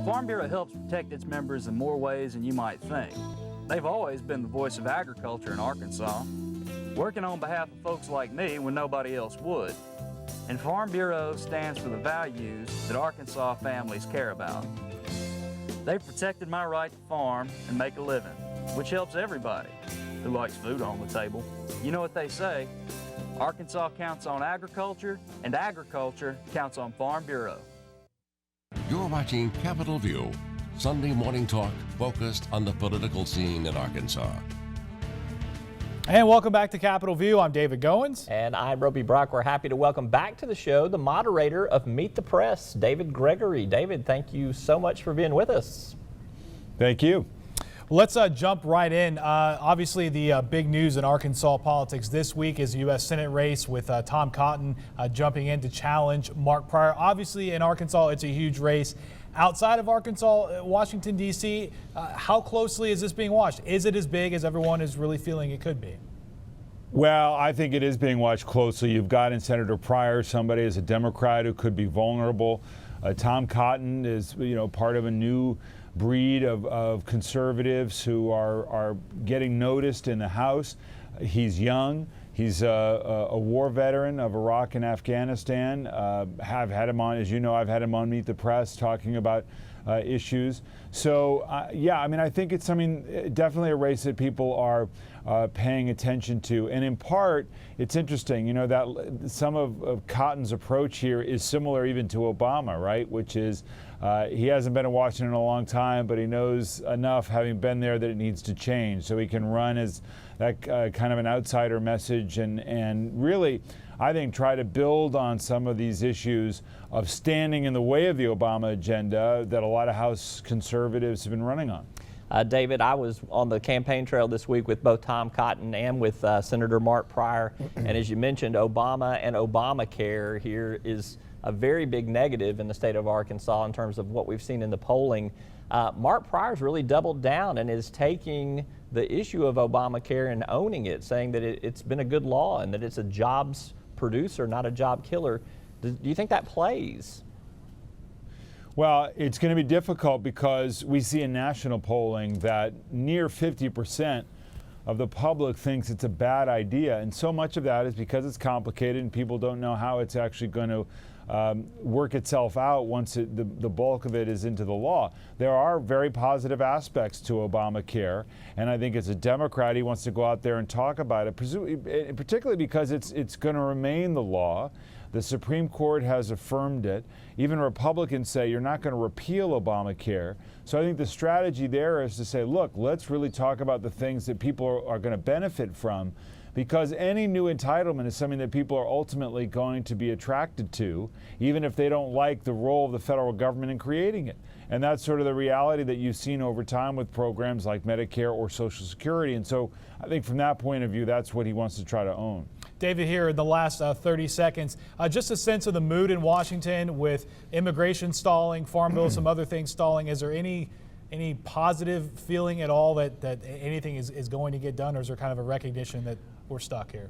Farm Bureau helps protect its members in more ways than you might think. They've always been the voice of agriculture in Arkansas, working on behalf of folks like me when nobody else would. And Farm Bureau stands for the values that Arkansas families care about. They've protected my right to farm and make a living, which helps everybody who likes food on the table. You know what they say, Arkansas counts on agriculture, and agriculture counts on Farm Bureau. You're watching Capitol View, Sunday morning talk focused on the political scene in Arkansas. And welcome back to Capitol View. I'm David Goins. And I'm Roby Brock. We're happy to welcome back to the show the moderator of Meet the Press, David Gregory. David, thank you so much for being with us. Thank you. Let's jump right in. Obviously, the big news in Arkansas politics this week is the U.S. Senate race with Tom Cotton jumping in to challenge Mark Pryor. Obviously, in Arkansas, it's a huge race. Outside of Arkansas, Washington, D.C., how closely is this being watched? Is it as big as everyone is really feeling it could be? Well, I think it is being watched closely. You've got in Senator Pryor somebody as a Democrat who could be vulnerable. Tom Cotton is, part of a new breed of conservatives who are getting noticed in the House. He's young. He's a war veteran of Iraq and Afghanistan. Have had him on, as you know, I've had him on Meet the Press talking about issues. So, I think it's definitely a race that people are paying attention to. And in part, it's interesting, that some of Cotton's approach here is similar even to Obama, right? Which is he hasn't been in Washington in a long time, but he knows enough, having been there, that it needs to change. So he can run as that kind of an outsider message and really, I think, try to build on some of these issues of standing in the way of the Obama agenda that a lot of House conservatives have been running on. David, I was on the campaign trail this week with both Tom Cotton and with Senator Mark Pryor. And as you mentioned, Obama and Obamacare here is a very big negative in the state of Arkansas in terms of what we've seen in the polling. Mark Pryor's really doubled down and is taking the issue of Obamacare and owning it, saying that it's been a good law and that it's a jobs producer, not a job killer. Do you think that plays? Well, it's going to be difficult because we see in national polling that near 50% of the public thinks it's a bad idea. And so much of that is because it's complicated and people don't know how it's actually going to work itself out once the bulk of it is into the law. There are very positive aspects to Obamacare, and I think as a Democrat, he wants to go out there and talk about it, particularly because it's going to remain the law. The Supreme Court has affirmed it. Even Republicans say you're not going to repeal Obamacare. So I think the strategy there is to say, look, let's really talk about the things that people are going to benefit from, because any new entitlement is something that people are ultimately going to be attracted to, even if they don't like the role of the federal government in creating it. And that's sort of the reality that you've seen over time with programs like Medicare or Social Security. And so I think from that point of view, that's what he wants to try to own. David, here in the last 30 seconds, just a sense of the mood in Washington with immigration stalling, Farm Bill, some other things stalling. Is there any positive feeling at all that anything is going to get done, or is there kind of a recognition that we're stuck here?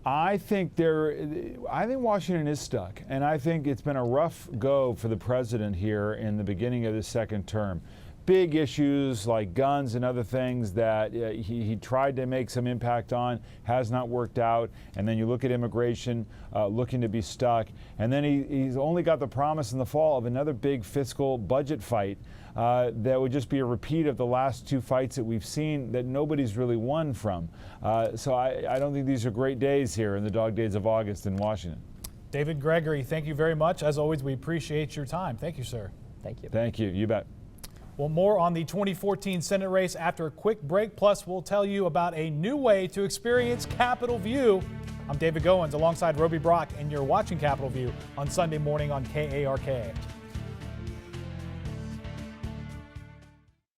I think Washington is stuck, and I think it's been a rough go for the president here in the beginning of the second term. Big issues like guns and other things that he tried to make some impact on, has not worked out. And then you look at immigration, looking to be stuck. And then he's only got the promise in the fall of another big fiscal budget fight that would just be a repeat of the last two fights that we've seen that nobody's really won from. So I don't think these are great days here in the dog days of August in Washington. David Gregory, thank you very much. As always, we appreciate your time. Thank you, sir. Thank you. Thank you. You bet. Well, more on the 2014 Senate race after a quick break. Plus, we'll tell you about a new way to experience Capitol View. I'm David Goins alongside Roby Brock, and you're watching Capitol View on Sunday morning on KARK.